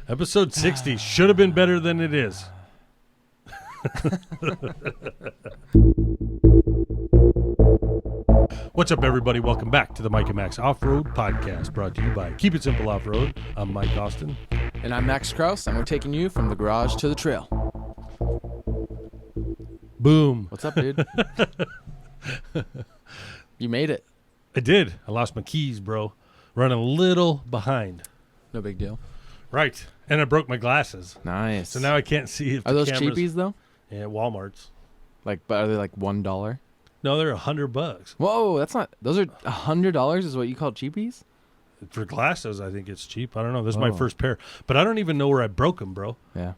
Episode 60 should have been better than it is. What's up, everybody? Welcome back to the Mike and Max Off-Road Podcast, brought to you by Keep It Simple Off-Road. I'm Mike Austin. And I'm Max Kraus, and we're taking you from the garage to the trail. Boom. What's up, dude? You made it. I did. I lost my keys, bro. Running a little behind. No big deal. Right. And I broke my glasses. Nice. So now I can't see if Are the those cameras... cheapies, though? Yeah, Walmart's. But are they like $1? No, they're $100. Whoa, that's not... Those are $100 is what you call cheapies? For glasses, I think it's cheap. I don't know. This is my first pair. But I don't even know where I broke them, bro. Yeah.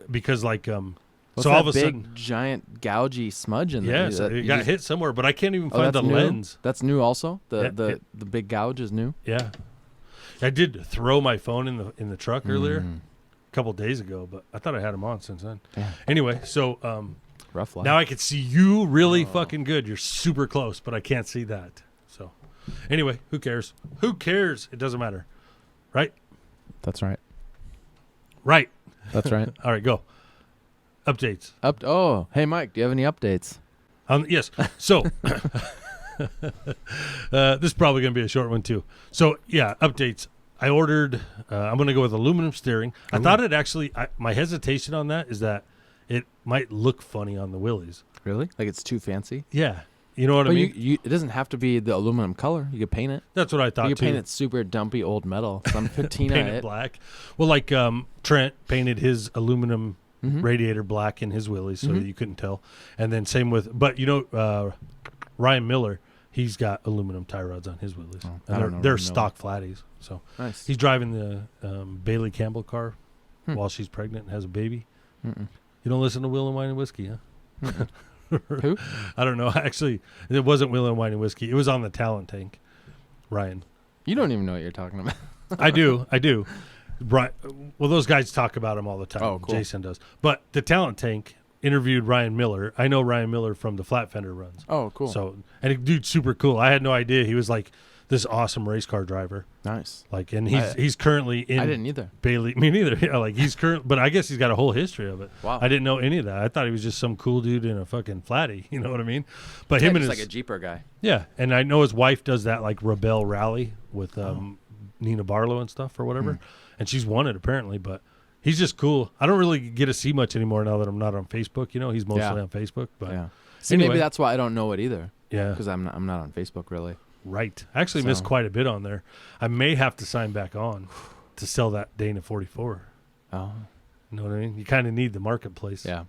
Because, like... What's so that all of a big, sudden... giant, gougy smudge in there? Yes, it got hit somewhere, but I can't even find the new? lens. That's new also? Yeah, The big gouge is new? Yeah. I did throw my phone in the truck earlier, a couple days ago, but I thought I had them on since then. Yeah. Anyway, so rough life. Now I can see you really fucking good. You're super close, but I can't see that. So anyway, who cares? Who cares? It doesn't matter. Right? That's right. Right. That's right. All right, go. Updates. Oh, hey, Mike, do you have any updates? Yes. So this is probably going to be a short one too. So yeah, updates. I ordered, I'm going to go with aluminum steering. I thought it actually, my hesitation on that is that it might look funny on the Willys. Really? Like it's too fancy? Yeah. You know what I mean? It doesn't have to be the aluminum color. You could paint it. That's what I thought too. You could paint it super dumpy old metal. Some patina paint it black. Well, like Trent painted his aluminum radiator black in his Willys so that you couldn't tell. And then same with, but you know, Ryan Miller, he's got aluminum tie rods on his Willys. Oh, and they're stock flatties. So nice. He's driving the Bailey Campbell car while she's pregnant and has a baby. You don't listen to Will and Wine and Whiskey, huh? Who? I don't know. Actually, it wasn't Will and Wine and Whiskey. It was on the Talent Tank. Ryan. You don't even know what you're talking about. I do. Right. Well, those guys talk about him all the time. Oh, cool. Jason does. But the Talent Tank interviewed Ryan Miller. I know Ryan Miller from the Flat Fender runs. Oh, cool. So, and the dude's super cool. I had no idea he was like this awesome race car driver. Nice. Like, and he's currently in. I didn't either. Bailey. Me neither. Yeah, like he's current, but I guess he's got a whole history of it. Wow. I didn't know any of that. I thought he was just some cool dude in a fucking flatty. You know what I mean? But him and his like a Jeeper guy. Yeah, and I know his wife does that like Rebel Rally with Nina Barlow and stuff or whatever, and she's won it apparently. But he's just cool. I don't really get to see much anymore now that I'm not on Facebook. You know, he's mostly on Facebook. But yeah. See, anyway. maybe that's why I don't know it either. Yeah, because I'm not on Facebook really. Right. I actually missed quite a bit on there. I may have to sign back on to sell that Dana 44. Oh. You know what I mean? You kind of need the marketplace. Yeah.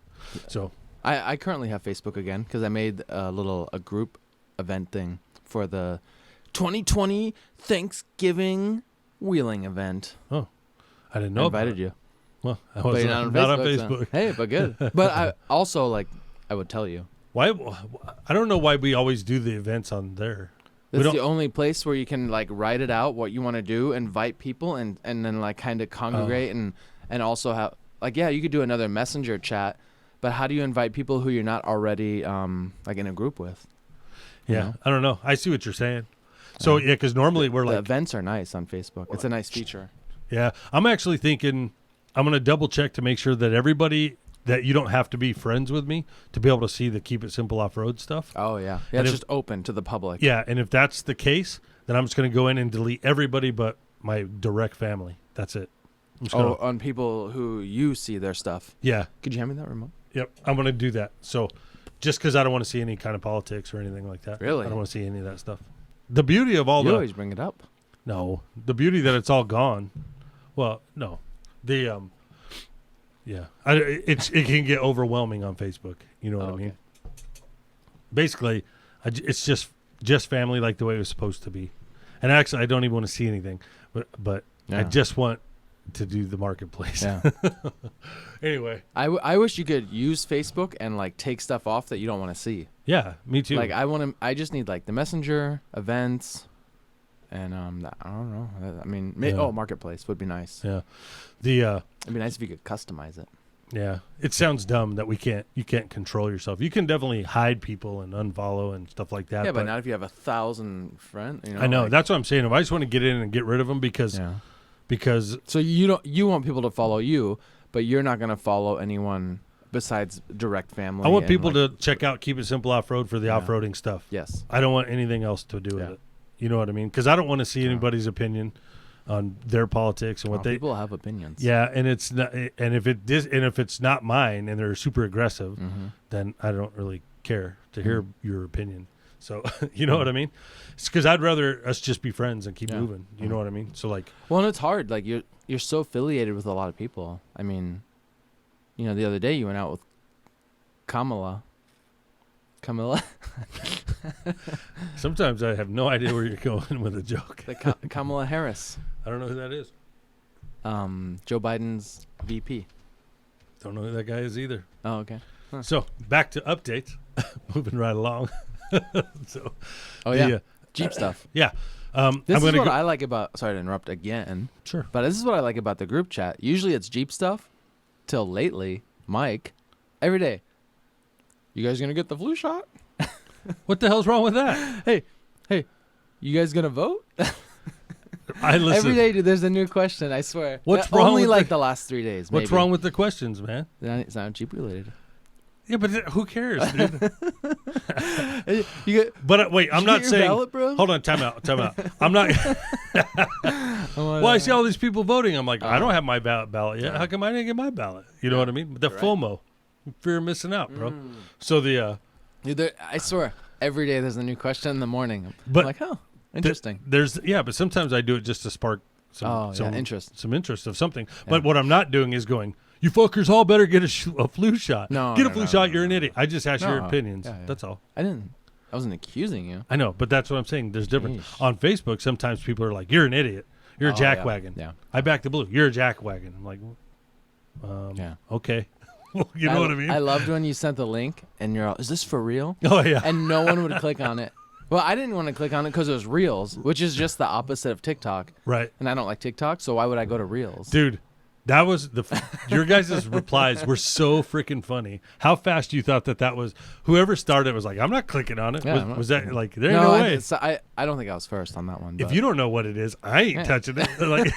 So I currently have Facebook again because I made a group event thing for the 2020 Thanksgiving wheeling event. Oh, I didn't know. I invited you. Well, I was not on Facebook. So. Hey, but good. But I also I would tell you. Why? I don't know why we always do the events on there. That's the only place where you can write it out what you want to do, invite people, and then kind of congregate and also have you could do another messenger chat, but how do you invite people who you're not already in a group with? Yeah, I don't know. I see what you're saying. So yeah, because normally we're the events are nice on Facebook. It's a nice feature. Yeah, I'm actually thinking I'm going to double check to make sure that everybody. That you don't have to be friends with me to be able to see the Keep It Simple Off-Road stuff. Oh, yeah. Yeah, it's just open to the public. Yeah, and if that's the case, then I'm just going to go in and delete everybody but my direct family. That's it. On people who you see their stuff. Yeah. Could you hand me that remote? Yep, I'm going to do that. So just because I don't want to see any kind of politics or anything like that. Really? I don't want to see any of that stuff. The beauty of all you always bring it up. No. The beauty that it's all gone. Well, no. The... Yeah, it can get overwhelming on Facebook. You know what I mean? Basically, it's just family like the way it was supposed to be. And actually, I don't even want to see anything, but I just want to do the marketplace. Yeah. Anyway, I wish you could use Facebook and take stuff off that you don't want to see. Yeah, me too. I just need the messenger events, and I don't know. I mean, marketplace would be nice. Yeah. It'd be nice if you could customize it. Yeah, it sounds dumb that you can't control yourself. You can definitely hide people and unfollow and stuff like that. Yeah, but not if you have 1,000 friends. I know that's what I'm saying. If I just want to get in and get rid of them because because So you want people to follow you, but you're not going to follow anyone besides direct family. I want and, people like, to check out Keep It Simple Off-Road for the off-roading stuff. Yes. I don't want anything else to do with Yeah. it. You know what I mean? Because I don't want to see anybody's opinion on their politics and what they. People have opinions. Yeah, and it's not, and if it's not mine and they're super aggressive, then I don't really care to hear your opinion. So you know what I mean? It's because I'd rather us just be friends and keep moving. You know what I mean? So like, well, and it's hard. Like you're so affiliated with a lot of people. I mean, you know, the other day you went out with Camilla. Sometimes I have no idea where you're going with a joke. Kamala Harris. I don't know who that is. Joe Biden's VP. Don't know who that guy is either. Oh, okay. Huh. So back to updates. Moving right along. So. Jeep stuff. Yeah. This is what I like about. Sorry to interrupt again. Sure. But this is what I like about the group chat. Usually it's Jeep stuff. Till lately, Mike, every day. You guys gonna get the flu shot? What the hell's wrong with that? Hey, you guys gonna vote? I listen. Every day, dude, there's a new question. I swear. What's wrong only with like the last 3 days. What's wrong with the questions, man? It's not Jeep related. Yeah, but who cares, dude? You But wait, I'm not saying. Ballot, bro? Hold on, time out. I'm not. Well, I see all these people voting. I'm like, I don't have my ballot yet. How come I didn't get my ballot? You know what I mean? The FOMO, fear of missing out, bro. So the. Dude, I swear, every day there's a new question in the morning. But I'm like, oh, interesting. But sometimes I do it just to spark some interest. Some interest of something. Yeah. But what I'm not doing is going, you fuckers all better get a flu shot. No, get a flu shot. You're an idiot. I just asked your opinions. Yeah, yeah. That's all. I wasn't accusing you. I know, but that's what I'm saying. There's different. Sheesh. On Facebook, sometimes people are like, you're an idiot. You're a jackwagon. Yeah. I back the blue. You're a jackwagon. I'm like, okay. You know what I mean? I loved when you sent the link and you're all, is this for real? Oh, yeah. And no one would click on it. Well, I didn't want to click on it because it was Reels, which is just the opposite of TikTok. Right. And I don't like TikTok, so why would I go to Reels? Dude, that was your guys' replies were so freaking funny. How fast you thought that was? Whoever started was like, I'm not clicking on it. Yeah, was that like, there ain't no way. I don't think I was first on that one. If you don't know what it is, I ain't touching it. Like,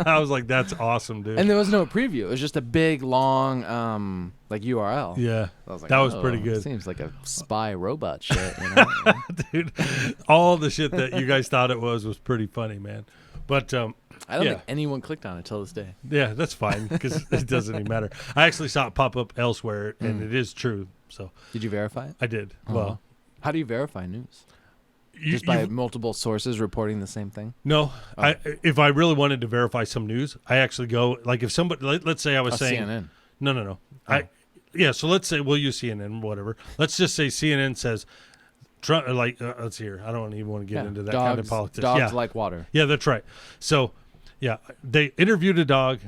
I was like, that's awesome, dude. And there was no preview. It was just a big, long, like URL. Yeah. I was like, that was pretty good. Seems like a spy robot shit, you know? Dude, all the shit that you guys thought it was pretty funny, man. But I don't think anyone clicked on it till this day. Yeah, that's fine because it doesn't even matter. I actually saw it pop up elsewhere, and it is true. So did you verify it? I did. Well, how do you verify news? Just by multiple sources reporting the same thing? No. If I really wanted to verify some news, I actually go like if somebody let's say I was saying CNN. No. Oh. So let's say we'll use CNN, whatever. Let's just say CNN says. Trump, let's hear. I don't even want to get into that kind of politics. Dogs like water. Yeah, that's right. So, yeah, they interviewed a dog.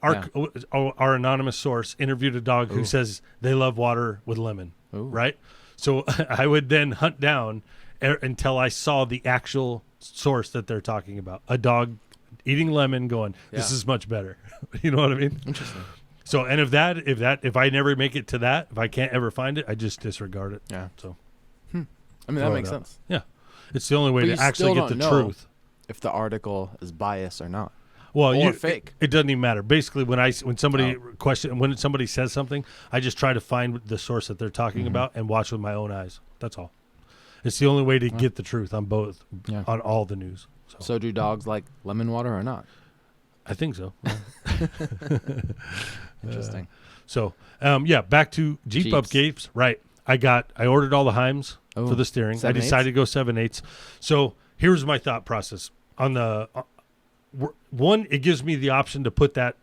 Our anonymous source interviewed a dog who says they love water with lemon. Ooh. Right. So I would then hunt down until I saw the actual source that they're talking about. A dog eating lemon, going, "This is much better." You know what I mean? Interesting. So, and if I never make it to that, if I can't ever find it, I just disregard it. Yeah. So. I mean, that makes sense. Yeah. It's the only way to actually get the truth. If the article is biased or not. Well, or fake. It doesn't even matter. Basically, when somebody says something, I just try to find the source that they're talking about and watch with my own eyes. That's all. It's the only way to get the truth on both, on all the news. So do dogs like lemon water or not? I think so. Interesting. Back to Jeep updates. Right. I ordered all the Heims for the steering. I decided to go 7/8. So here's my thought process. On the one, it gives me the option to put the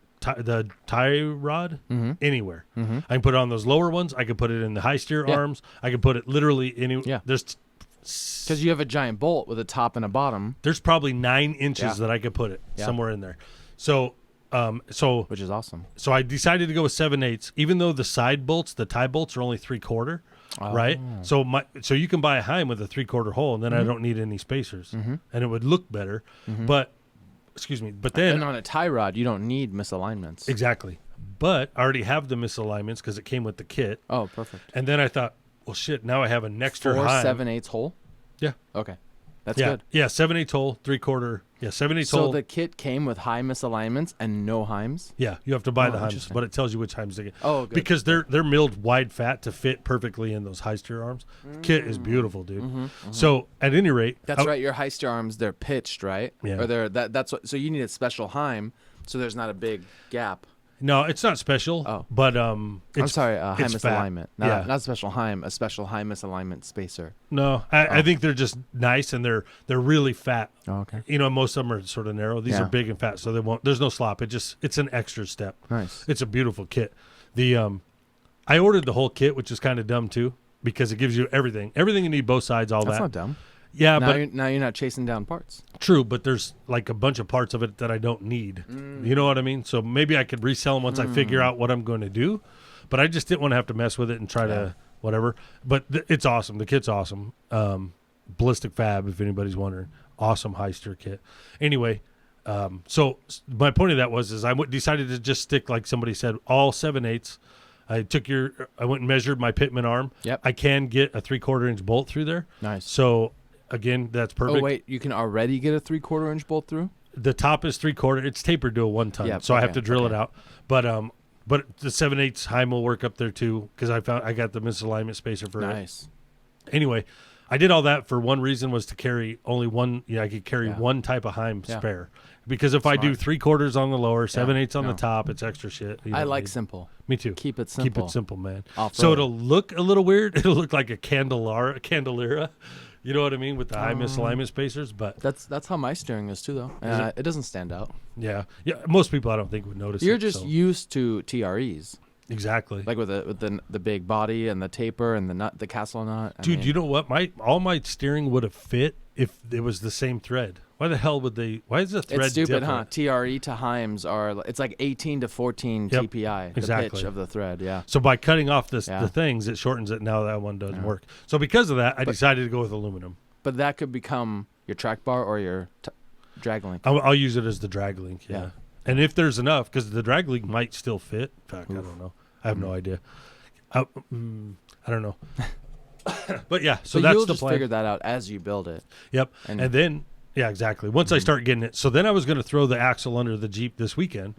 tie rod anywhere. I can put it on those lower ones. I can put it in the high steer arms. I can put it literally anywhere. Yeah. Because you have a giant bolt with a top and a bottom. There's probably 9 inches that I could put it somewhere in there. So which is awesome. So I decided to go with 7/8, even though the side bolts, the tie bolts, are only 3/4. Right. So you can buy a Heim with a 3/4 hole, and then I don't need any spacers, and it would look better. But then on a tie rod, you don't need misalignments. Exactly. But I already have the misalignments because it came with the kit. Oh, perfect. And then I thought, well, shit, now I have an extra 4 Heim. 7/8 hole. Yeah. Okay. That's good. Yeah, 7/8 hole, 3/4. Yeah, 7/8 So hole. the kit came with high misalignments and no Heims? Yeah, you have to buy Oh, the Heims, interesting. but it tells you which Heims to get. Oh, good. Because they're milled wide fat to fit perfectly in those high steer arms. The kit is beautiful, dude. So at any rate, That's right. Your high steer arms, they're pitched, right? Yeah. Or that's what. So you need a special Heim, so there's not a big gap. No, it's not special. Oh. But I'm it's, sorry, high it's fat. misalignment. Yeah. Not a special Heim, a special high misalignment spacer. No, I think they're just nice and they're really fat. Oh, okay. You know, most of them are sort of narrow. These Yeah. are big and fat, so they won't. There's no slop. It's an extra step. Nice. It's a beautiful kit. I ordered the whole kit, which is kind of dumb too, because it gives you everything you need, both sides, all That's that. not dumb. Yeah, Now, but now you're not chasing down parts. true. But there's like a bunch of parts of it that I don't need. You know what I mean? So maybe I could resell them once I figure out what I'm going to do. But I just didn't want to have to mess with it and try to whatever. But it's awesome. The kit's awesome. Ballistic Fab, if anybody's wondering, awesome high steer kit. Anyway. So my point of that is I decided to just stick, like somebody said, all 7/8. I went and measured my Pitman arm. Yep. I can get a 3/4 inch bolt through there. Nice. So again, that's perfect. Oh wait, you can already get a 3/4 inch bolt through? The top is 3/4. It's tapered to a 1 ton, Yep, so I have okay, to drill it okay. out. But the 7/8 Heim will work up there too because I got the misalignment spacer for it. Nice. Anyway, I did all that for one reason, was to carry only one. Yeah, I could carry Yeah. one type of Heim Yeah. spare. Because if I do Smart. 3/4 on the lower, 7/8 on no. the top, it's extra shit. You I don't like need. simple. Me too. Keep it simple. Keep it simple, man. Off-road. So it'll look a little weird. It'll look like a candelera. You know what I mean, with the high misalignment spacers. But That's how my steering is too, though. Is It doesn't stand out. yeah, most people I don't think would notice. You're it, just so. used to TREs, Exactly. like with the big body and the taper and the castle nut. Dude, you know what? All my steering would have fit if it was the same thread. Why the hell would they? Why is the thread it's stupid, different? huh? TRE to Heims it's like 18 to 14 Yep, TPI, the exactly. pitch of the thread. Yeah. So by cutting off the Yeah. things, it shortens it. Now that one doesn't Yeah. work. So because of that, I decided to go with aluminum. But that could become your track bar or your drag link. I'll use it as the drag link. Yeah. Yeah. And if there's enough, because the drag link might still fit. In fact, I don't know. I have no idea. I don't know. But yeah, so that's you'll the just plan. figure that out as you build it. Yep. And- And then, yeah, exactly. Once I start getting it. So then I was going to throw the axle under the Jeep this weekend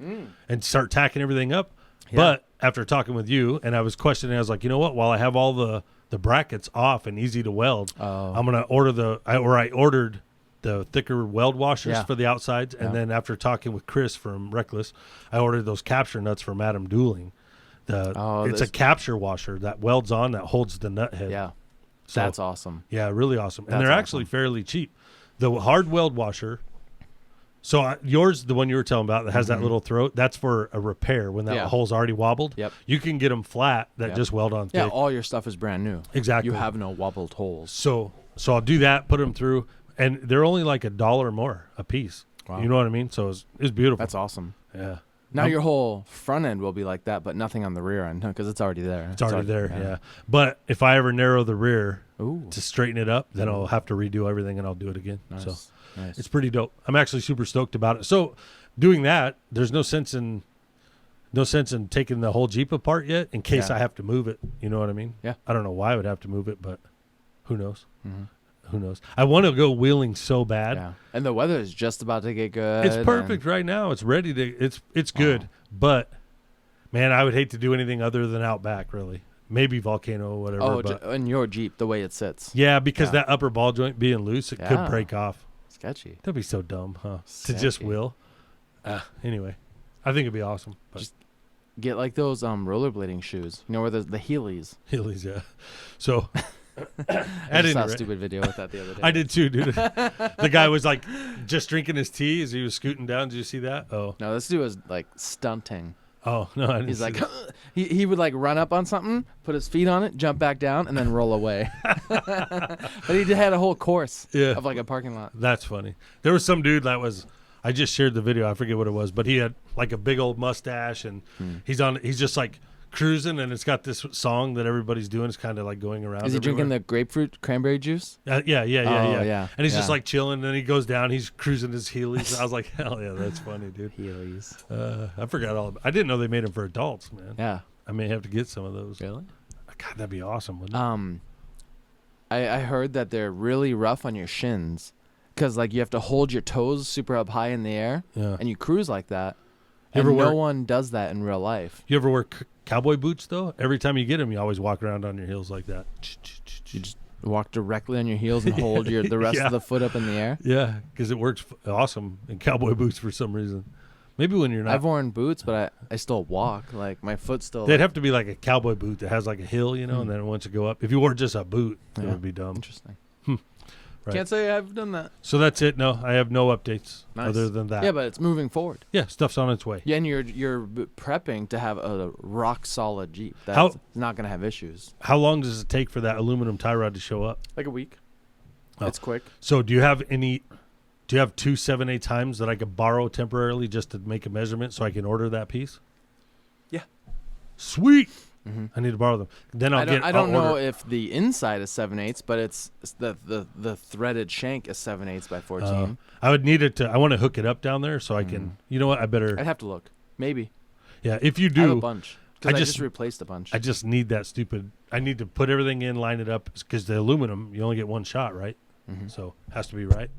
and start tacking everything up. Yeah. But after talking with you, and I was questioning, I was like, you know what? While I have all the brackets off and easy to weld, I'm going to order I ordered the thicker weld washers Yeah. for the outsides. And Yeah. then after talking with Chris from Reckless, I ordered those capture nuts from Adam Dueling. It's a capture washer that welds on, that holds the nut head. Yeah. So, That's awesome. yeah, really awesome. And That's they're awesome. actually fairly cheap. The hard weld washer. So yours, the one you were telling about that has that little throat, that's for a repair when that Yeah. hole's already wobbled. Yep. You can get them flat that Yep. just weld on Yeah, thick. all your stuff is brand new. Exactly. You have no wobbled holes. So I'll do that, put them through, and they're only like $1 more a piece. Wow. You know what I mean? So it's beautiful. That's awesome. Yeah. Now I'm- your whole front end will be like that, but nothing on the rear end because it's already there. It's already there, yeah. But if I ever narrow the rear Ooh, to straighten it up, then I'll have to redo everything and I'll do it again. nice. So Nice. it's pretty dope. I'm actually super stoked about it. So doing that, there's no sense in taking the whole Jeep apart yet in case Yeah. I have to move it. You know what I mean? Yeah. I don't know why I would have to move it, but who knows? Mhm. Who knows? I want to go wheeling so bad. Yeah. And the weather is just about to get good. It's perfect right now. It's ready to. It's good, Wow. but man, I would hate to do anything other than Outback. Really, maybe Volcano or whatever. Oh, but and your Jeep, the way it sits. yeah, because Yeah. that upper ball joint being loose, it Yeah. could break off. Sketchy. That'd be so dumb, huh? To just Sketchy. wheel. Anyway, I think it'd be awesome. But Just get like those rollerblading shoes. You know where the Heelys. Heelys, yeah. So I at just any saw a rate, stupid video with that the other day. I did too, dude. The guy was like just drinking his tea as he was scooting down. Did you see that? Oh, No, this dude was like stunting. oh no, I didn't He's see like, that. he would like run up on something, put his feet on it, jump back down, and then roll away. But he had a whole course Yeah. of like a parking lot. That's funny. There was some dude that was. I just shared the video. I forget what it was, but he had like a big old mustache, and he's just like cruising, and it's got this song that everybody's doing. It's kind of like going around. Is he drinking everywhere. the grapefruit cranberry juice? Yeah. Oh, yeah. And he's just Yeah. like chilling. And then he goes down. He's cruising his Heelys. I was like, hell yeah, that's funny, dude. Heelys. I forgot all. I didn't know they made them for adults, man. Yeah. I may have to get some of those. Really? God, that'd be awesome, wouldn't it? I heard that they're really rough on your shins, because like you have to hold your toes super up high in the air, and you cruise like that. And no one does that in real life. You ever wear cowboy boots though? Every time you get them, you always walk around on your heels like that. You just walk directly on your heels and hold the rest of the foot up in the air. Yeah, because it works awesome in cowboy boots for some reason. Maybe when you're not. I've worn boots, but I still walk. Like my foot still. They'd have to be like a cowboy boot that has like a hill, and then once you go up. If you wore just a boot, it would be dumb. Interesting. Right. Can't say I've done that. So that's it. No, I have no updates other than that. Yeah, but it's moving forward. Yeah, stuff's on its way. Yeah, and you're prepping to have a rock solid Jeep that's not going to have issues. How long does it take for that aluminum tie rod to show up? Like a week. Oh. It's quick. So do you have 2 7/8 times that I could borrow temporarily just to make a measurement so I can order that piece? Yeah. Sweet. Mm-hmm. I need to borrow them. Then I don't know if the inside is 7/8, but it's the threaded shank is 7/8 by 14. I would need it to. I want to hook it up down there so I can. You know what? I better. I'd have to look. Maybe. Yeah, if you do, I have a bunch. Because I just replaced a bunch. I just need that stupid. I need to put everything in, line it up, because the aluminum you only get one shot, right? Mm-hmm. So it has to be right.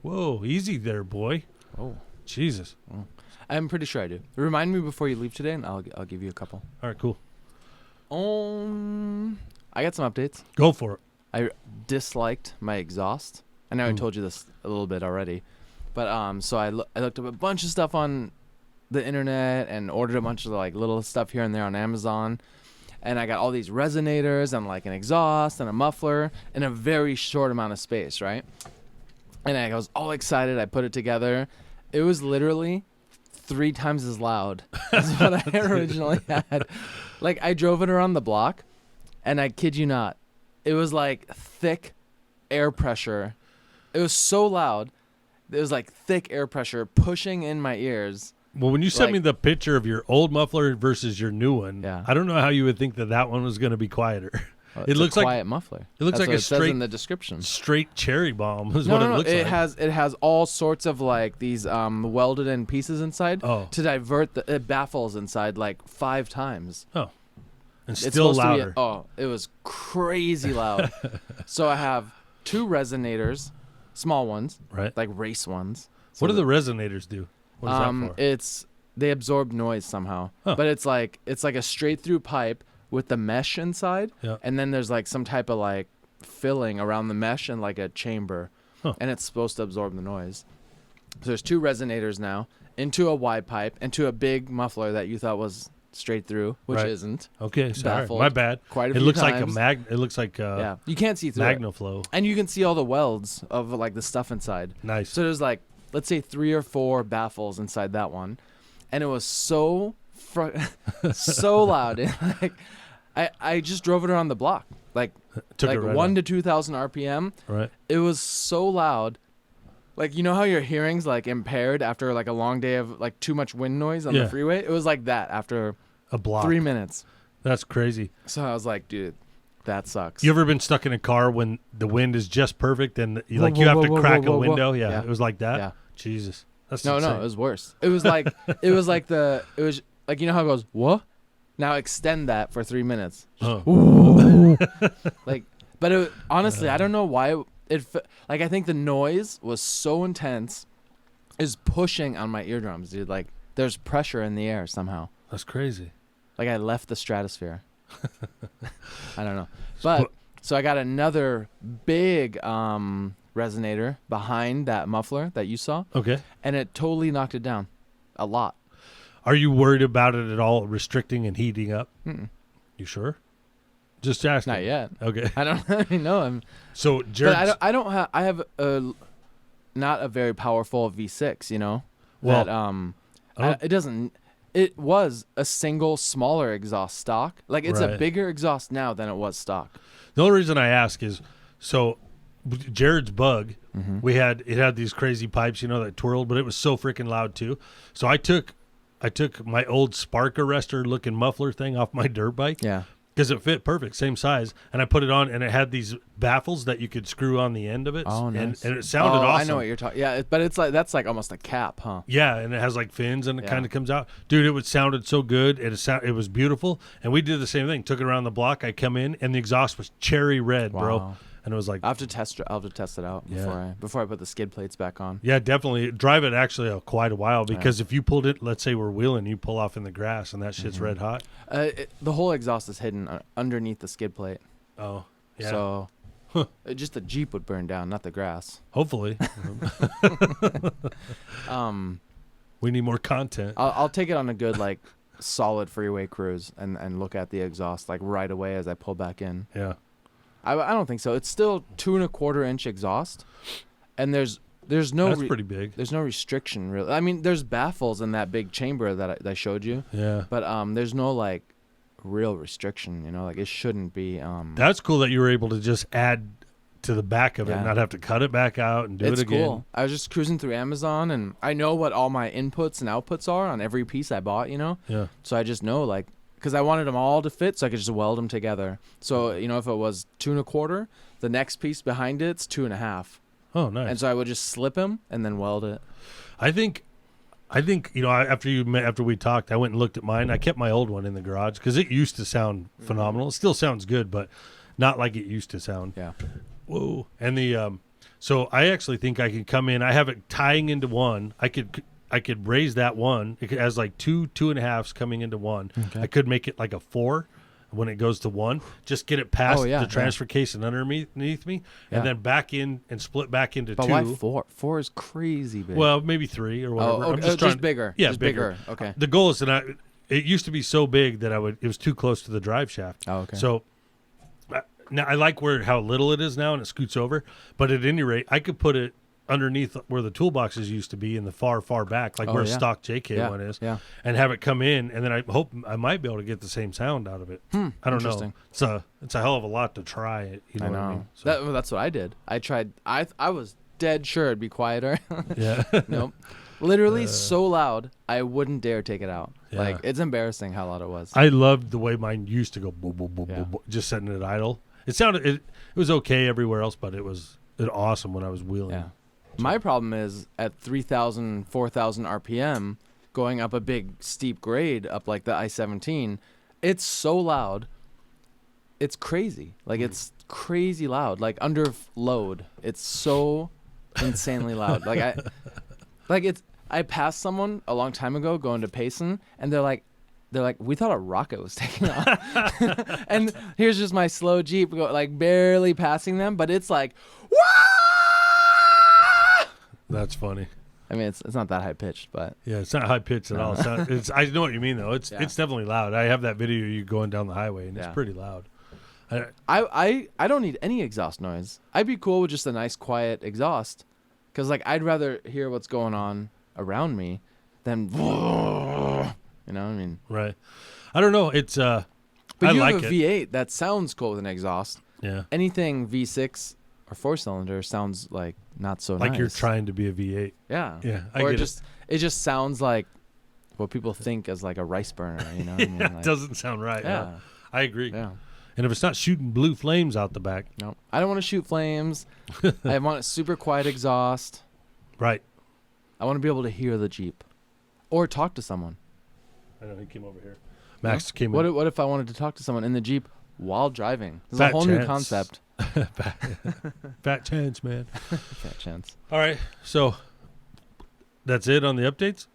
Whoa, easy there, boy. Oh, Jesus. Oh. I'm pretty sure I do. Remind me before you leave today, and I'll give you a couple. All right, cool. I got some updates. Go for it. I disliked my exhaust. I know I told you this a little bit already, but so I looked up a bunch of stuff on the internet and ordered a bunch of like little stuff here and there on Amazon, and I got all these resonators and like an exhaust and a muffler in a very short amount of space, right? And I was all excited. I put it together. It was literally 3 times as loud as what I originally had. Like, I drove it around the block, and I kid you not, it was like thick air pressure. It was so loud. It was like thick air pressure pushing in my ears. Well, when you sent me the picture of your old muffler versus your new one, I don't know how you would think that one was going to be quieter. It looks like a quiet muffler. It looks like a straight, says in the description. Straight cherry bomb is what it looks like. It has all sorts of like these welded in pieces inside to divert it baffles inside like 5 times. Oh, and still louder. It was crazy loud. So I have 2 resonators, small ones, right? Like race ones. So what do the resonators do? What is that for? They absorb noise somehow, but it's like a straight through pipe with the mesh inside, and then there's like some type of like filling around the mesh and like a chamber, and it's supposed to absorb the noise. So there's 2 resonators now into a wide pipe into a big muffler that you thought was straight through, which isn't. Okay, sorry, my bad. Quite a few times. It looks like you can't see through MagnaFlow, and you can see all the welds of like the stuff inside. Nice. So there's like, let's say 3 or 4 baffles inside that one, and it was so so loud. Like, I just drove it around the block, like 1 to 2,000 RPM. Right. It was so loud, like you know how your hearing's like impaired after like a long day of like too much wind noise on the freeway. It was like that after a block. 3 minutes. That's crazy. So I was like, dude, that sucks. You ever been stuck in a car when the wind is just perfect and you have to crack a window? Yeah, it was like that. Yeah. Jesus, that's no, insane. it was worse. It was like it was like you know how it goes, what? Now extend that for 3 minutes. Like, but honestly, I don't know why like I think the noise was so intense, is pushing on my eardrums, dude. Like there's pressure in the air somehow. That's crazy. Like I left the stratosphere. I don't know, but so I got another big resonator behind that muffler that you saw. Okay, and it totally knocked it down a lot. Are you worried about it at all, restricting and heating up? Mm-mm. You sure? Just asking. Not yet. Okay. I don't really know. So, Jared, I have not a very powerful V6. You know. Well, that, it doesn't. It was a single smaller exhaust stock. Like it's a bigger exhaust now than it was stock. The only reason I ask is so. Jared's Bug, it had these crazy pipes, that twirled, but it was so freaking loud too. So I took my old spark arrestor looking muffler thing off my dirt bike. Yeah. Because it fit perfect, same size, and I put it on, and it had these baffles that you could screw on the end of it. Oh, nice. And it sounded awesome. I know what you're talking. Yeah, but it's like that's like almost a cap, huh? Yeah, and it has like fins, and it kind of comes out. Dude, it sounded so good. It was beautiful, and we did the same thing. Took it around the block. I come in, and the exhaust was cherry red, bro. and it was like I'll have to test it out before I put the skid plates back on. yeah, definitely drive it actually quite a while because if you pulled it, let's say we're wheeling, you pull off in the grass and that shit's red hot. The whole exhaust is hidden underneath the skid plate. Oh, yeah. So just the Jeep would burn down, not the grass. Hopefully. We need more content. I'll take it on a good like solid freeway cruise and look at the exhaust like right away as I pull back in. Yeah. I don't think so. It's still 2.25-inch exhaust, and there's no That's pretty big. There's no restriction really. I mean, there's baffles in that big chamber that I showed you. Yeah. But there's no like real restriction. You know, like it shouldn't be. That's cool that you were able to just add to the back of it, and not have to cut it back out and do it again. It's cool. I was just cruising through Amazon, and I know what all my inputs and outputs are on every piece I bought. You know. Yeah. So I just know like. Because I wanted them all to fit, so I could just weld them together. So if it was 2.25, the next piece behind it's 2.5. Oh, nice. And so I would just slip them and then weld it. I think after we talked, I went and looked at mine. I kept my old one in the garage because it used to sound phenomenal. It still sounds good, but not like it used to sound. Yeah. Whoa. And so I actually think I could come in. I have it tying into one. I could raise that one. It has like 2.5s coming into one. Okay. I could make it like a 4 when it goes to 1. Just get it past the transfer case and underneath me, and then back in and split back into 2. But why 4? 4 is crazy big. Well, maybe 3 or whatever. I'm just bigger. Yeah, just bigger. Okay. The goal is that it used to be so big that it was too close to the drive shaft. Oh, okay. So now I like how little it is now, and it scoots over. But at any rate, I could put it underneath where the toolboxes used to be in the far back, like where a stock JK one is, and have it come in, and then I hope I might be able to get the same sound out of it. I don't know. It's a hell of a lot to try it. You know. What I mean? So. That's what I did. I tried. I was dead sure it'd be quieter. Yeah. Nope. Literally so loud, I wouldn't dare take it out. Yeah. Like it's embarrassing how loud it was. I loved the way mine used to go, boom, boom, boom, boom, boom, just setting it idle. It sounded it was okay everywhere else, but it was awesome when I was wheeling. Yeah. My problem is at 3,000, 4,000 RPM, going up a big steep grade up like the I-17, it's so loud. It's crazy. Like it's crazy loud. Like under load, it's so insanely loud. I passed someone a long time ago going to Payson, and they're like, we thought a rocket was taking off. And here's just my slow Jeep, barely passing them, but it's like, wah! That's funny. I mean, it's not that high pitched, but yeah, it's not high pitched at all. I know what you mean though. It's definitely loud. I have that video of you going down the highway, and it's pretty loud. I don't need any exhaust noise. I'd be cool with just a nice quiet exhaust, because I'd rather hear what's going on around me than you know what I mean. Right. I don't know. It's but I you like have a V8 that sounds cool with an exhaust. Yeah. Anything V6 or 4-cylinder sounds like not so nice. Like you're trying to be a V8. Yeah. Yeah. It just sounds like what people think as like a rice burner, you know what I mean? It doesn't sound right. Yeah. I agree. Yeah. And if it's not shooting blue flames out the back. No. I don't want to shoot flames. I want a super quiet exhaust. Right. I want to be able to hear the Jeep or talk to someone. I know he came over here. Max came in. What if I wanted to talk to someone in the Jeep while driving? This is a whole new concept. Fat chance, man. Fat chance. All right. So that's it on the updates?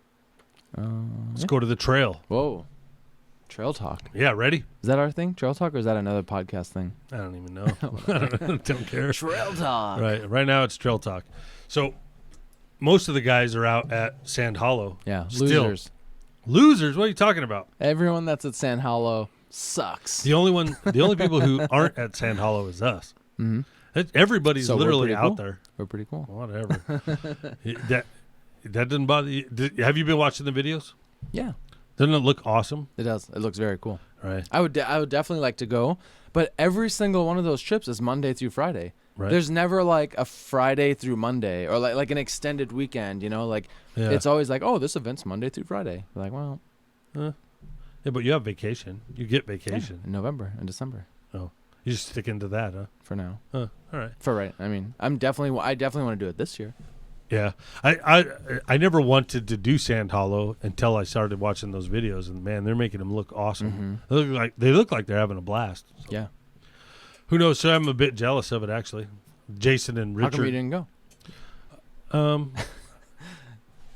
Let's go to the trail. Whoa. Trail talk. Yeah, ready? Is that our thing? Trail talk, or is that another podcast thing? I don't even know. I don't care. Trail talk. Right now it's trail talk. So most of the guys are out at Sand Hollow. Yeah, still. Losers? What are you talking about? Everyone that's at Sand Hollow sucks. The only people who aren't at Sand Hollow is us. Mm-hmm. Everybody's literally out cool. there. We're pretty cool. Whatever. that doesn't bother you. Have you been watching the videos? Yeah. Doesn't it look awesome? It does. It looks very cool. Right. I would definitely like to go, but every single one of those trips is Monday through Friday. Right. There's never like a Friday through Monday or like an extended weekend, you know, It's always like, oh, this event's Monday through Friday. You're like, well, yeah, but you have vacation. You get vacation in November and December. Oh, you just stick into that, huh? For now. All right. I mean, I definitely want to do it this year. Yeah, I never wanted to do Sand Hollow until I started watching those videos, and man, they're making them look awesome. Mm-hmm. They look like they're having a blast. So. Yeah. Who knows? So I'm a bit jealous of it, actually. Jason and How come you Richard. didn't go?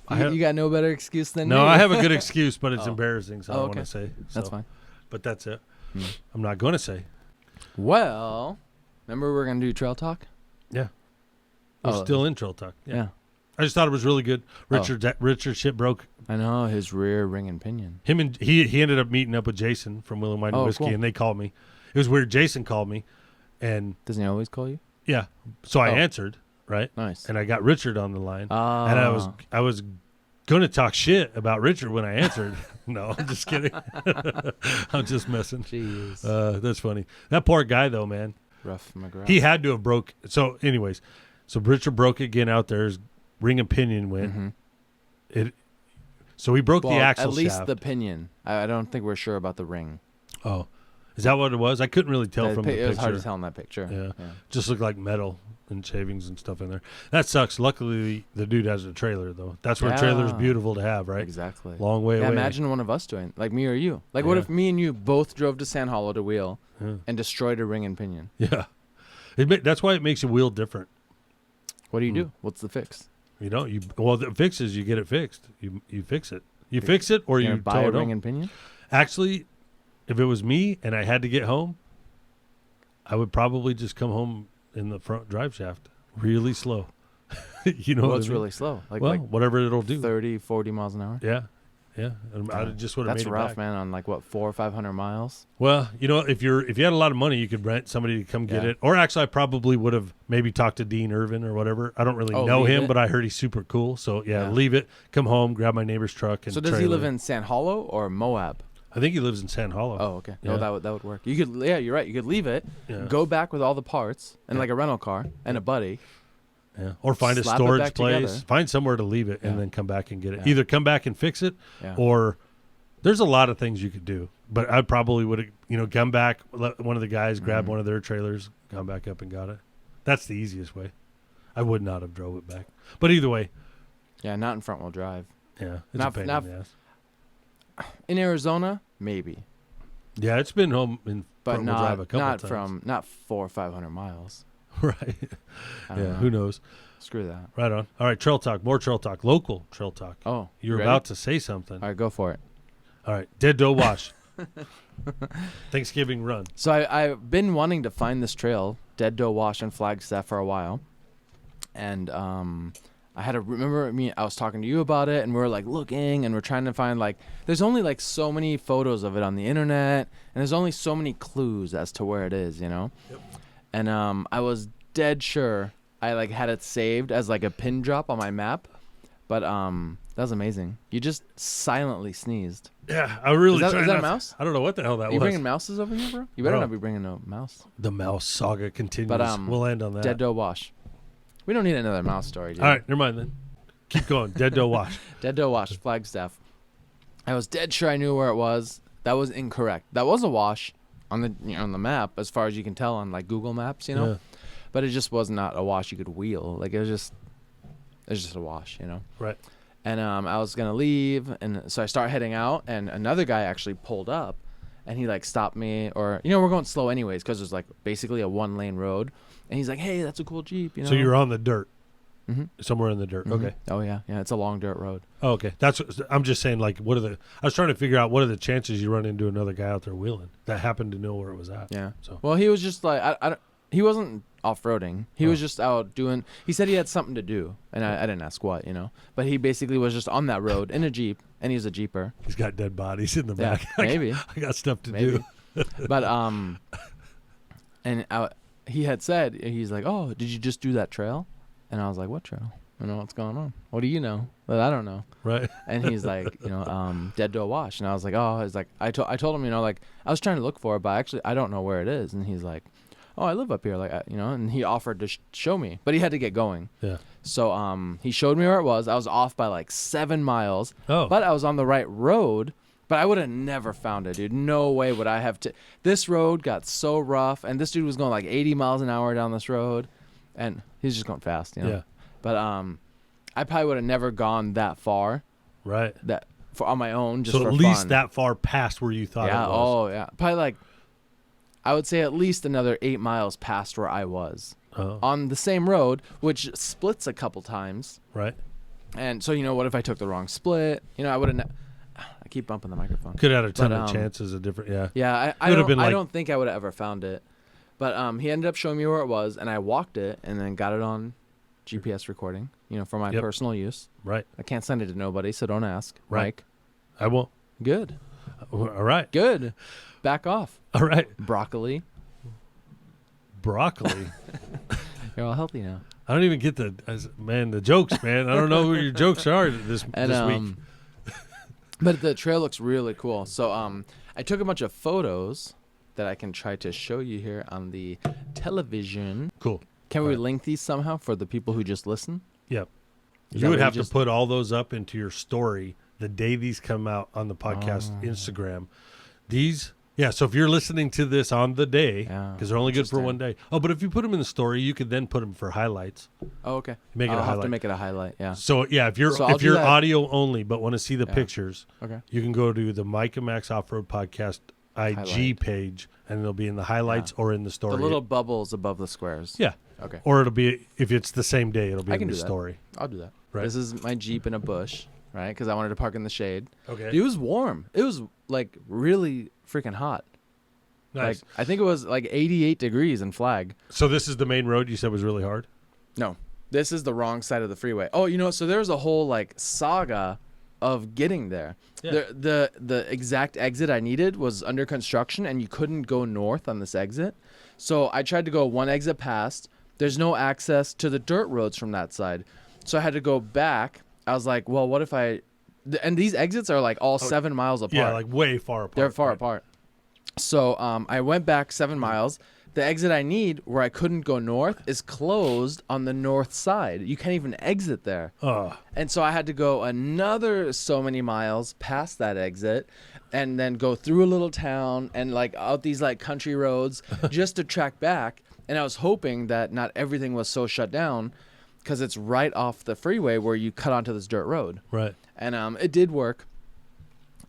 I You got no better excuse than me. No, I have a good excuse, but it's Oh. embarrassing, so I don't okay. want to say. That's So, fine. But that's it. Hmm. I'm not going to say. Well, remember we were going to do trail talk? Yeah. We're Oh. still in Trail Talk. Yeah. I just thought it was really good. Richard shit broke. I know, his rear ring and pinion. Him and he ended up meeting up with Jason from Will and Wine and Oh, Whiskey, cool. and they called me. It was weird. Jason called me, and Doesn't he always call you? yeah, so I Oh. answered, right, Nice. and I got Richard on the line, Ah. and I was going to talk shit about Richard when I answered. No, I'm just kidding. I'm just messing. Jeez. That's funny. That poor guy though, man. Rough McGrath. He had to have broke. So, anyways, so Richard broke again out there. His ring and pinion went. Mhm. So he broke Well, the axle at least shaft. the pinion. I don't think we're sure about the ring. Oh, is that what it was? I couldn't really tell from the It picture. was hard to tell in that picture. Yeah. Just looked like metal and shavings and stuff in there. That sucks. Luckily, the dude has a trailer though. That's where a trailer's Yeah. beautiful to have, right? Exactly. Long way Yeah, away. imagine one of us doing, like me or you. Like, what Yeah. if me and you both drove to San Hollow to wheel Yeah. and destroyed a ring and pinion? Yeah. That's why it makes a wheel different. What do you Mm. do? What's the fix? The fix is you get it fixed. You fix it. You fix it or You're you gonna buy tow a it ring home. and pinion? Actually, if it was me and I had to get home, I would probably just come home in the front drive shaft really slow. You know Well, what it's I mean? really slow. Like, Whatever it'll do. 30, 40 miles an hour. Yeah. Yeah. And I just would have That's made it rough, back. man. On like what, 400 or 500 miles? Well, if you had a lot of money, you could rent somebody to come get Yeah. it. Or actually, I probably would have maybe talked to Dean Irvin or whatever. I don't really know leave him, it? but I heard he's super cool. So Yeah. leave it, come home, grab my neighbor's truck, and So does he live trailer. in San Hollow or Moab? I think he lives in San Hollow. Oh, okay. Yeah. No, that would work. You could, yeah, you're right. You could leave it, Yeah. go back with all the parts and Yeah. like a rental car and a buddy. Yeah. Or find a Slap it storage back place. together. Find somewhere to leave it and Yeah. then come back and get it. Yeah. Either come back and fix it, Yeah. or there's a lot of things you could do. But I probably would have, come back, let one of the guys grab Mhm. one of their trailers, gone back up and got it. That's the easiest way. I would not have drove it back. But either way, Yeah, not in front wheel drive. yeah, it's Not- a pain not- in the ass. In Arizona, maybe, Yeah, it's been home in but front-wheel drive a not couple times. not 400 or 500 miles. Right. I don't Yeah, know. who knows? Screw that. Right on. All right, trail talk. More trail talk. Local trail talk. Oh, You're ready? about to say something. All right, go for it. All right, Dead Doe Wash. Thanksgiving run. So I've been wanting to find this trail, Dead Doe Wash in Flagstaff, for a while, and I had to remember I was talking to you about it, and we were like looking, and we're trying to find like there's only like so many photos of it on the internet, and there's only so many clues as to where it is, Yep. And I was dead sure I like had it saved as like a pin drop on my map, but that was amazing. You just silently sneezed. Yeah, I really Is try that a not- mouse? I don't know what the hell that Are you was. bringing mouses over here, bro? You better Bro. not be bringing a mouse. The mouse saga continues. But, we'll end on that. Dead Doe Wash. We don't need another mouse story, dude. All right, never mind then. Keep going. Dead Doe Wash. Dead Doe Wash, Flagstaff. I was dead sure I knew where it was. That was incorrect. That was a wash on the on the map, as far as you can tell on like Google Maps, Yeah. But it just was not a wash you could wheel. Like it was just a wash, Right. And I was gonna leave, and so I start heading out, and another guy actually pulled up, and he like stopped me, or we're going slow anyways, because there's like basically a 1-lane road, and he's like, "Hey, that's a cool Jeep," So you're on the dirt. Mhm. Somewhere in the dirt. Mhm. Okay. Oh yeah, it's a long dirt road. Oh, okay. I'm just saying, like, what are the? I was trying to figure out what are the chances you run into another guy out there wheeling that happened to know where it was at. Yeah. So. Well, he was just like he wasn't off-roading. He Oh. was just out doing. He said he had something to do, and I didn't ask what, But he basically was just on that road in a Jeep, and he's a Jeeper. He's got dead bodies in the Yeah, back. maybe. I got stuff to Maybe. do. But he had said, he's like, "Oh, did you just do that trail?" And I was like, "What trail? I don't know what's going on. What do you know that I don't know?" Right. And he's like, Dead Doe Wash. And I was like, oh, it's like, I told him, like, I was trying to look for it, but actually I don't know where it is. And he's like, oh, I live up here. Like, and he offered to show me, but he had to get going. Yeah. So, he showed me where it was. I was off by like 7 miles, Oh. but I was on the right road, but I would have never found it, dude. No way would I have this road got so rough, and this dude was going like 80 miles an hour down this road, and he's just going fast, Yeah. But, I probably would have never gone that far Right. on my own, just So for at least fun. that far past where you thought Yeah. it was. Oh, yeah. Probably like, I would say at least another 8 miles past where I was Oh. on the same road, which splits a couple times. Right. And so, what if I took the wrong split? I would have. I keep bumping the microphone. Could have had a ton But, of chances of different. Yeah. Yeah, I Could have don't, been I like- don't think I would have ever found it. But he ended up showing me where it was, and I walked it and then got it on GPS recording, for my Yep. personal use. Right. I can't send it to nobody, so don't ask. Right. Mike. I won't. Good. All right. Good. Back off. All right. Broccoli. Broccoli. You're all healthy now. I don't even get the jokes, man. I don't know who your jokes are this week. But the trail looks really cool. So I took a bunch of photos that I can try to show you here on the television. Cool. Can we Right. link these somehow for the people who just listen? Yep. Is You that would what have to just- put all those up into your story the day these come out on the podcast Oh. Instagram. These, yeah. So if you're listening to this on the day, Yeah, because they're only good for interesting. one day. Oh, but if you put them in the story, you could then put them for highlights. Oh, okay. Make it I'll a have to highlight. make it a highlight. Yeah. So yeah, if you're So I'll if do you're that. audio only but want to see the Yeah. pictures, Okay. you can go to the Mike and Max Off Road Podcast IG Highlight. page, and they'll be in the highlights or in the story. The little bubbles above the squares. Yeah. Okay. Or it'll be, if it's the same day, it'll be I in can the do that. story. I'll do that. Right. This is my Jeep in a bush, right? Because I wanted to park in the shade. Okay. It was warm. It was like really freaking hot. Nice. Like I think it was like 88 degrees in Flag. So this is the main road you said was really hard? No, this is the wrong side of the freeway. Oh, so there's a whole like saga of getting there. Yeah. The exact exit I needed was under construction, and you couldn't go north on this exit. So I tried to go one exit past. There's no access to the dirt roads from that side, so I had to go back. I was like, well, what if and these exits are like all 7 miles apart. Yeah, like way far apart. They're far right? apart. So I went back 7 miles. The exit I need, where I couldn't go north, is closed on the north side. You can't even exit there. And so I had to go another so many miles past that exit and then go through a little town and like out these like country roads just to track back. And I was hoping that not everything was so shut down because it's right off the freeway where you cut onto this dirt road. Right. And it did work.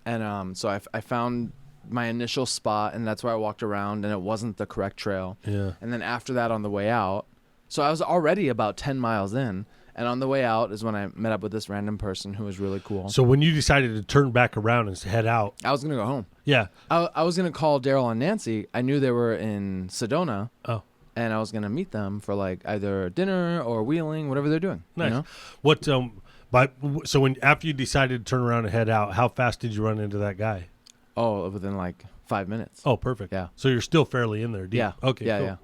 And so I found my initial spot, and that's where I walked around, and it wasn't the correct trail. Yeah. And then after that, on the way out, so I was already about 10 miles in, and on the way out is when I met up with this random person who was really cool. So when you decided to turn back around and head out, I was going to go home. yeah. I was going to call Daryl and Nancy. I knew they were in Sedona, Oh, and I was going to meet them for like either dinner or wheeling, whatever they're doing. nice. You know? What? So when after you decided to turn around and head out, how fast did you run into that guy? Oh, within like 5 minutes. Oh, perfect. Yeah. So you're still fairly in there. Deep. Yeah. Okay. Yeah, cool. yeah.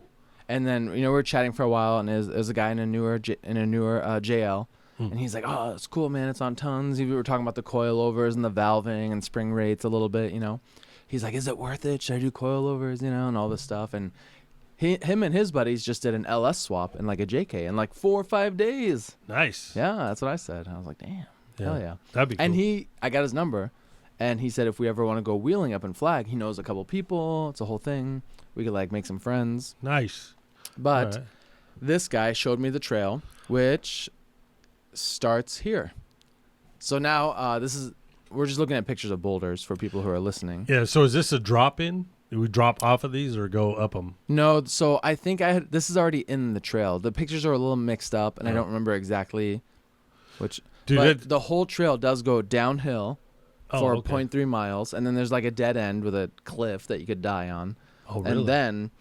And then we were chatting for a while, and there's a guy in a newer JL, and he's like, "Oh, it's cool, man. It's on tons." We were talking about the coilovers and the valving and spring rates a little bit, He's like, "Is it worth it? Should I do coilovers?" And all this stuff. And him and his buddies just did an LS swap in like a JK in like 4 or 5 days. Nice. Yeah, that's what I said. I was like, "Damn, hell yeah." That'd be cool. And I got his number, and he said if we ever want to go wheeling up in Flag, he knows a couple people. It's a whole thing. We could like make some friends. Nice. But All right. this guy showed me the trail, which starts here. So now we're just looking at pictures of boulders for people who are listening. Yeah. So is this a drop in? Do we drop off of these or go up them? No, so I think this is already in the trail. The pictures are a little mixed up, and I don't remember exactly which. Dude, but the whole trail does go downhill for okay. 0.3 miles, and then there's like a dead end with a cliff that you could die on. Oh, really? And then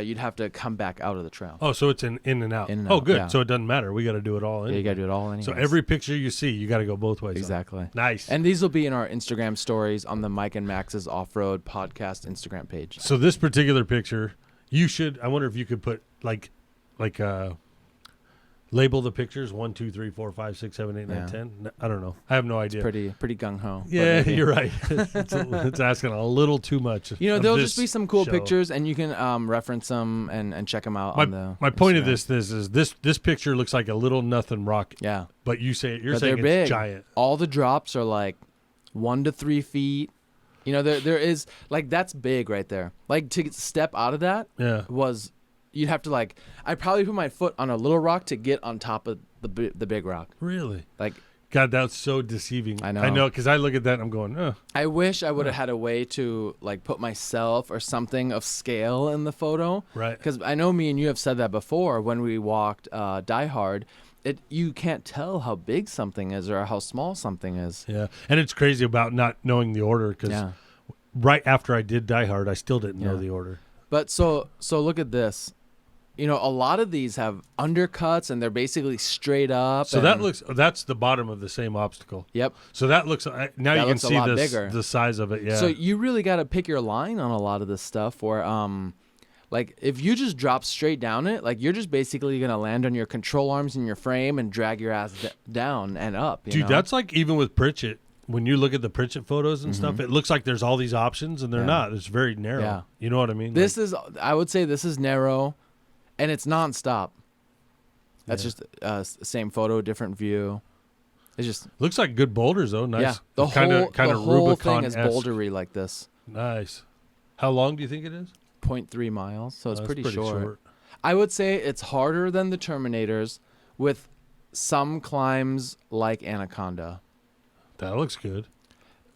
you'd have to come back out of the trail. Oh, so it's in and out. In and Oh, out, good. yeah. So it doesn't matter. We got to do it all in. Yeah, you got to do it all anyways. So every picture you see, you got to go both ways. Exactly. Nice. And these will be in our Instagram stories on the Mike and Max's Off-Road Podcast Instagram page. So this particular picture, I wonder if you could put like label the pictures 1, 2, 3, 4, 5, 6, 7, 8, 9, Yeah. 10. I don't know. I have no idea. Pretty gung-ho. Yeah, you're right. It's asking a little too much. There'll just be some cool show. pictures, and you can reference them and check them out on the My point of Instagram. this is this picture looks like a little nothing rock. Yeah. But you're But saying they're it's big. giant. All the drops are like 1 to 3 feet. There is like that's big right there. Like to step out of that Yeah. you'd have to I'd probably put my foot on a little rock to get on top of the big rock. Really? Like God, that's so deceiving. I know. I know, because I look at that and I'm going, I wish I would have had a way to like put myself or something of scale in the photo. right. Because I know me and you have said that before when we walked Die Hard. You can't tell how big something is or how small something is. Yeah. And it's crazy about not knowing the order because right after I did Die Hard, I still didn't know the order. But so look at this. You know, a lot of these have undercuts and they're basically straight up. So that's the bottom of the same obstacle. Yep. So that looks, now That you can looks a see lot bigger. the size of it. Yeah. So you really got to pick your line on a lot of this stuff or like if you just drop straight down it, like you're just basically going to land on your control arms in your frame and drag your ass down and up. Dude, know? that's like even with Pritchett, when you look at the Pritchett photos and stuff, it looks like there's all these options and they're not. It's very narrow. Yeah. You know what I mean? I would say this is narrow and it's nonstop. That's just same photo, different view. It just looks like good boulders though. Nice. Yeah. The kind of whole thing is Rubicon-esque. bouldery like this. Nice. How long do you think it is? 0.3 miles, so it's That's pretty short. I would say it's harder than the Terminators with some climbs like Anaconda. That looks good.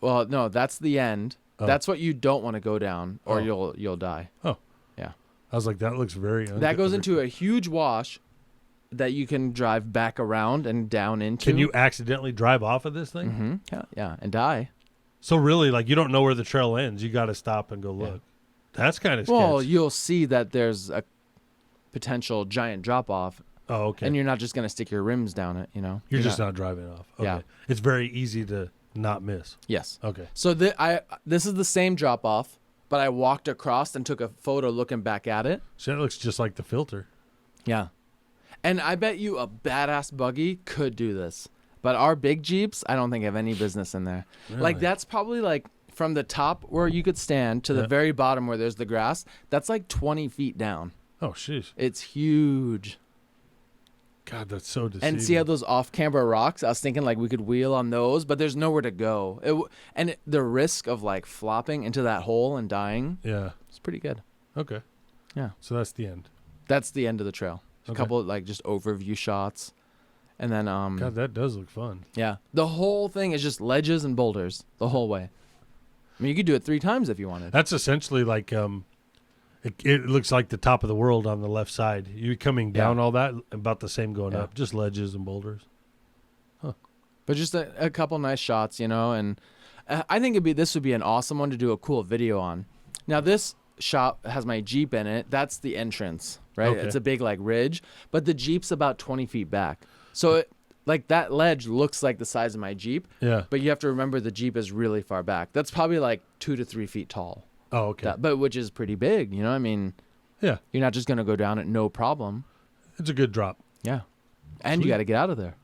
Well, no, that's the end. Oh. That's what you don't want to go down or you'll die. Oh. Yeah. I was like, that looks very... That goes into a huge wash that you can drive back around and down into. Can you accidentally drive off of this thing? Mm-hmm. Yeah, and die. So really, like, you don't know where the trail ends. You got to stop and go look. Yeah. That's kind of sketchy. Well, you'll see that there's a potential giant drop off. Oh, okay. And you're not just going to stick your rims down it, you know. You're just not driving off. Okay. Yeah. It's very easy to not miss. Yes. Okay. So this is the same drop off, but I walked across and took a photo looking back at it. So that looks just like the filter. Yeah. And I bet you a badass buggy could do this. But our big Jeeps, I don't think have any business in there. Really? Like that's probably like from the top where you could stand to the very bottom where there's the grass, that's like 20 feet down. Oh, sheesh. It's huge. God, that's so deceiving. And see how those off-camber rocks? I was thinking like we could wheel on those, but there's nowhere to go. The risk of like flopping into that hole and dying, Yeah. it's pretty good. Okay. Yeah. So that's the end. That's the end of the trail. A Okay. couple of like just overview shots. And then God, that does look fun. yeah. The whole thing is just ledges and boulders the whole way. I mean, you could do it 3 times if you wanted. That's essentially like it looks like the top of the world on the left side. You coming down all that, about the same going up, just ledges and boulders. But just a couple nice shots, you know, and I think this would be an awesome one to do a cool video on. Now this shot has my Jeep in it. That's the entrance, right? Okay. It's a big like ridge, but the Jeep's about 20 feet back. So like that ledge looks like the size of my Jeep. Yeah. But you have to remember the Jeep is really far back. That's probably like 2 to 3 feet tall. Oh, okay. But which is pretty big, you know? I mean, yeah. you're not just going to go down it no problem. It's a good drop. Yeah. And Sweet. you got to get out of there.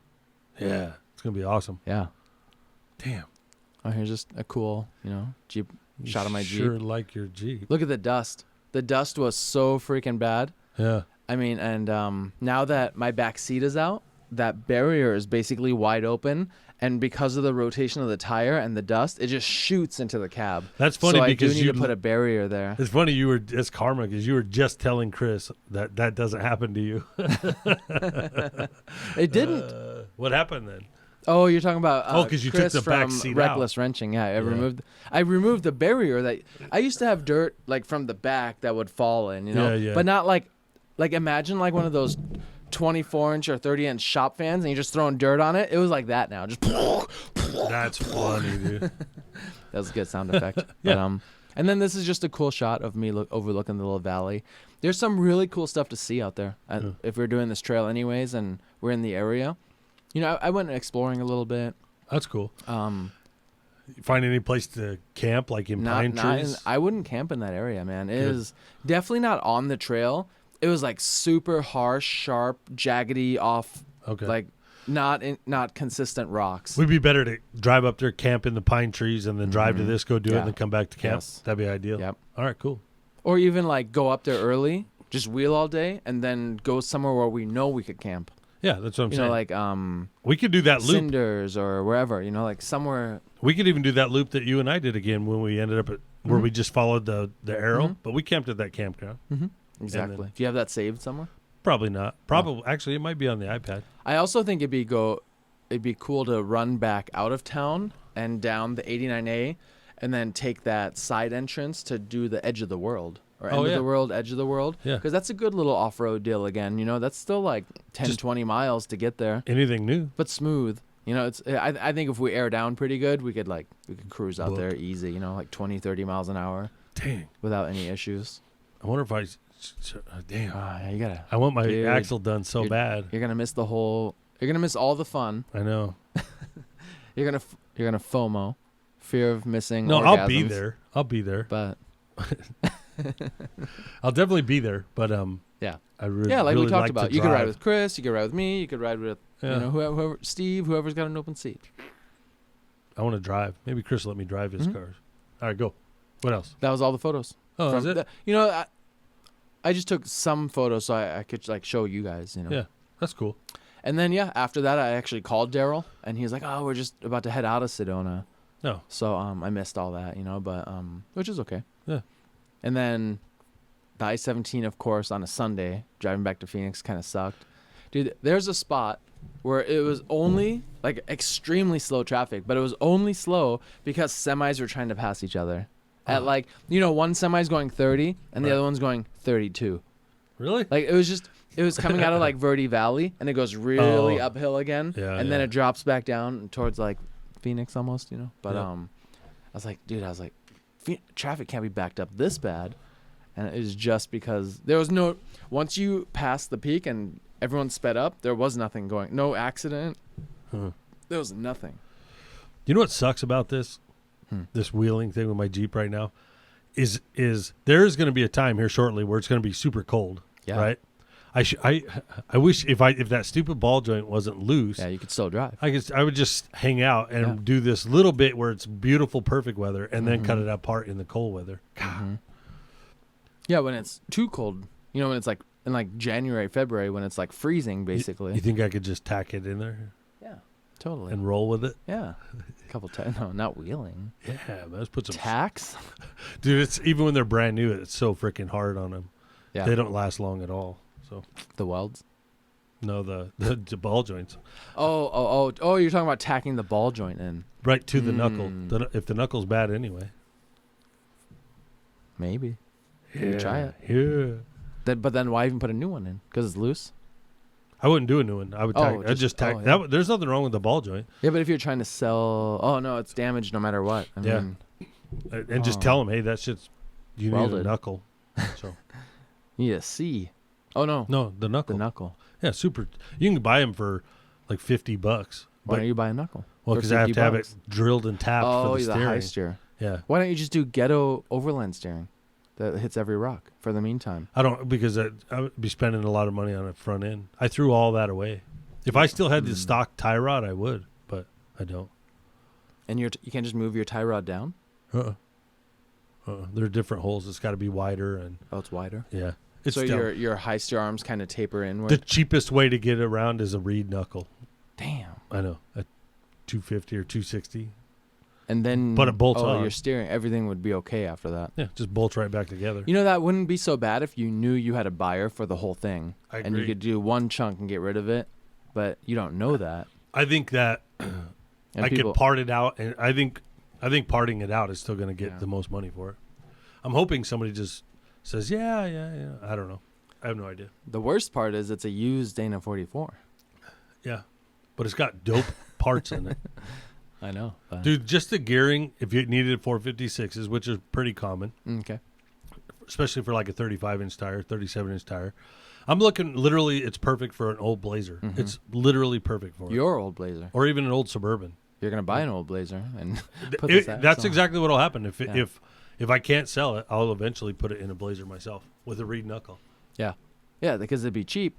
Yeah. It's going to be awesome. Yeah. Damn. Oh, here's just a cool, you know, Jeep shot of my Sure Jeep. like your Jeep. Look at the dust. The dust was so freaking bad. Yeah. I mean, and now that my back seat is out, that barrier is basically wide open, and because of the rotation of the tire and the dust, it just shoots into the cab. That's funny so because I do need to put a barrier there. It's funny it's karma because you were just telling Chris that doesn't happen to you. It didn't. What happened then? Oh, you're talking about because you Chris took the back from seat Reckless Wrenching. Yeah, I removed the barrier that I used to have dirt like from the back that would fall in, you know. Yeah. But not like imagine like one of those 24-inch or 30-inch shop fans and you're just throwing dirt on it. It was like that now. Just That's funny, dude. that was a good sound effect. Yeah. But, and then this is just a cool shot of me overlooking the little valley. There's some really cool stuff to see out there. If we're doing this trail anyways and we're in the area. You know, I went exploring a little bit. That's cool. You find any place to camp, like in pine trees? I wouldn't camp in that area, man. It is definitely not on the trail. It was like super harsh, sharp, jaggedy, off, like not consistent rocks. Would be better to drive up there, camp in the pine trees, and then drive to this, go do it, and then come back to camp. Yes. That'd be ideal. Yep. All right, cool. Or even like go up there early, just wheel all day, and then go somewhere where we know we could camp. Yeah, that's what I'm saying. You know, like we could do that loop. Cinders or wherever, you know, like somewhere. We could even do that loop that you and I did again when we ended up at where we just followed the arrow, but we camped at that campground. Mm-hmm. Exactly. Do you have that saved somewhere? Probably not. Actually, it might be on the iPad. I also think it'd be it'd be cool to run back out of town and down the 89A, and then take that side entrance to do the edge of the world. Or end of the world, edge of the world. Yeah. Because that's a good little off-road deal again. You know, that's still like 10, 20 miles to get there. Anything new. But smooth. You know, I think if we air down pretty good, we could cruise out there easy, you know, like 20, 30 miles an hour. Dang. Without any issues. I wonder if damn. Yeah, you gotta. I want my axle done so bad. You're gonna miss you're gonna miss all the fun. I know. You're gonna FOMO. Fear of missing. No, orgasms, I'll be there. But I'll definitely be there. But yeah. I really like really we talked like about. to You could drive. ride with Chris. You could ride with me. You could ride with you know whoever Steve, whoever's got an open seat. I want to drive. Maybe Chris will let me drive his cars. All right, go. What else? That was all the photos. Oh, is it? You know, I just took some photos so I could like show you guys. You know. Yeah, that's cool. And then after that, I actually called Daryl, and he was like, "Oh, we're just about to head out of Sedona." No. So I missed all that, you know, but which is okay. Yeah. And then the I-17, of course, on a Sunday, driving back to Phoenix kind of sucked. Dude, there's a spot where it was only like extremely slow traffic, but it was only slow because semis were trying to pass each other. At like, you know, one semi's going 30 and the other one's going 32. Really? Like it was coming out of like Verde Valley, and it goes really uphill again, and then it drops back down towards like Phoenix almost, you know. But I was like, traffic can't be backed up this bad, and it was just because there was once you pass the peak and everyone sped up, there was nothing going, no accident, there was nothing. You know what sucks about this wheeling thing with my Jeep right now is there is going to be a time here shortly where it's going to be super cold, right? I wish if that stupid ball joint wasn't loose. Yeah, you could still drive. I would just hang out and do this little bit where it's beautiful, perfect weather, and then cut it apart in the cold weather. Yeah, when it's too cold, you know, when it's like in like January, February, when it's like freezing, basically. You think I could just tack it in there? Yeah, totally. And roll with it? Yeah, a couple times. No, not wheeling. Yeah, man, let's put some tacks. Dude, it's even when they're brand new, it's so freaking hard on them. Yeah, they don't last long at all. So the welds. No, the ball joints. Oh! You're talking about tacking the ball joint in right to the knuckle. If the knuckle's bad anyway. Maybe. Yeah. Try it. Yeah. But then why even put a new one in? Because it's loose. I wouldn't do a new one. I would tack. I'd just tack. Yeah. There's nothing wrong with the ball joint. Yeah, but if you're trying to sell, no, it's damaged no matter what. I mean, and just tell them, hey, that shit's you welded. need a knuckle. So you need a C. Oh no, the knuckle. The knuckle. Yeah, super. You can buy them for like $50. Why don't you buy a knuckle? Well, because I have to have it drilled and tapped for the steering. Oh, the high steer. Yeah. Why don't you just do ghetto overland steering that hits every rock for the meantime? I don't, because I would be spending a lot of money on a front end. I threw all that away. If I still had the stock tie rod, I would, but I don't. And you can't just move your tie rod down? There are different holes. It's got to be wider. And it's wider? Yeah. So your high steer arms kind of taper inward? The cheapest way to get around is a reed knuckle. Damn. I know. At $250 or $260. And then but it bolts on. Your steering, everything would be okay after that. Yeah, just bolts right back together. You know, that wouldn't be so bad if you knew you had a buyer for the whole thing. I agree. And you could do one chunk and get rid of it, but you don't know that. I think that I could part it out, and I think parting it out is still going to get the most money for it. I'm hoping somebody just says, yeah. I don't know. I have no idea. The worst part is it's a used Dana 44. Yeah, but it's got dope parts in it. I know. Dude, just the gearing, if you needed 456s, which is pretty common. Okay. Especially for like a 35-inch tire, 37-inch tire. I'm looking, literally, it's perfect for an old Blazer. Mm-hmm. It's literally perfect for it. Your old Blazer. Or even an old Suburban. You're going to buy an old Blazer and put that's exactly what will happen. If I can't sell it, I'll eventually put it in a Blazer myself with a reed knuckle. Yeah. Yeah, because it'd be cheap.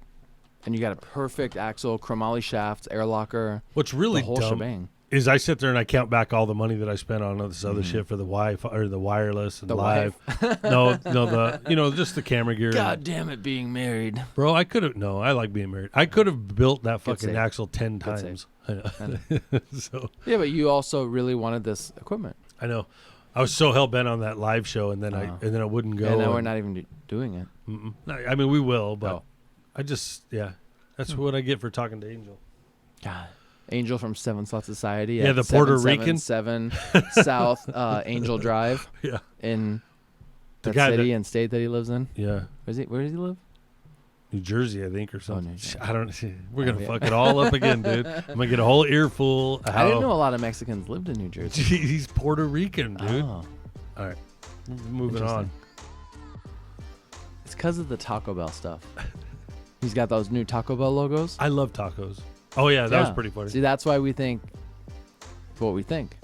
And you got a perfect axle, chromoly shafts, air locker. What's really the whole dumb shebang. Is I sit there and I count back all the money that I spent on this other shit for the Wi-Fi or the wireless and live. Just the camera gear. God damn it, being married. Bro, I could have. No, I like being married. I could have built that fucking axle 10 times. I know. So. Yeah, but you also really wanted this equipment. I know. I was so hell bent on that live show, and then I wouldn't go. And now we're not even doing it. I mean, we will, but I just that's what I get for talking to Angel. God. Angel from Seven Slot Society. Yeah, at the Puerto Rican. 777 South Angel Drive Yeah. in The that guy city and state that he lives in. Yeah. Where does he live? New Jersey, I think, or something. New Jersey. I don't. We're gonna yeah. fuck it all up again, dude. I'm gonna get a whole earful. Of I didn't know a lot of Mexicans lived in New Jersey. He's Puerto Rican, dude. Oh, All right, moving on. it's because of the Taco Bell stuff. He's got those new Taco Bell logos. I love tacos. Oh yeah, that was pretty funny. See, that's why we think what we think.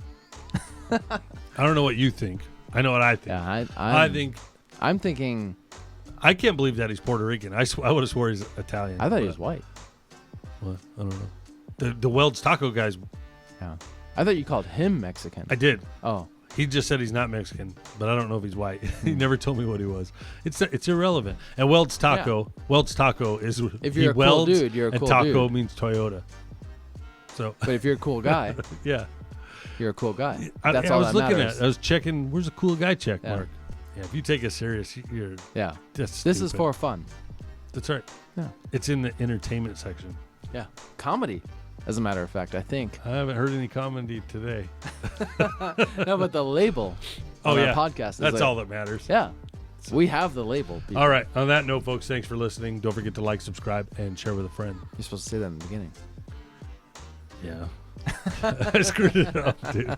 I don't know what you think. I know what I think. Yeah, I'm thinking. I can't believe that he's Puerto Rican. I would have swore he's Italian. I thought he was white. What? I don't know. The Weld's Taco guys. Yeah, I thought you called him Mexican. I did. Oh, He just said he's not Mexican, but I don't know if he's white. He never told me what he was. It's irrelevant. And Weld's Taco is if he you're a cool welds, dude, you're a cool and taco dude. means Toyota. So But if you're a cool guy, yeah, you're a cool guy. I That's all was that looking matters. at. I was checking. Where's a cool guy check Yeah. mark? Yeah, if you take it serious, you're Yeah, that's this is stupid. for fun. That's right. Yeah, It's in the entertainment section. yeah, comedy. As a matter of fact, I think. I haven't heard any comedy today. No, but the label on our podcast is That's like- all that matters. Yeah, we have the label. People. All right. On that note, folks, thanks for listening. Don't forget to like, subscribe, and share with a friend. You're supposed to say that in the beginning. Yeah. I screwed it up, dude.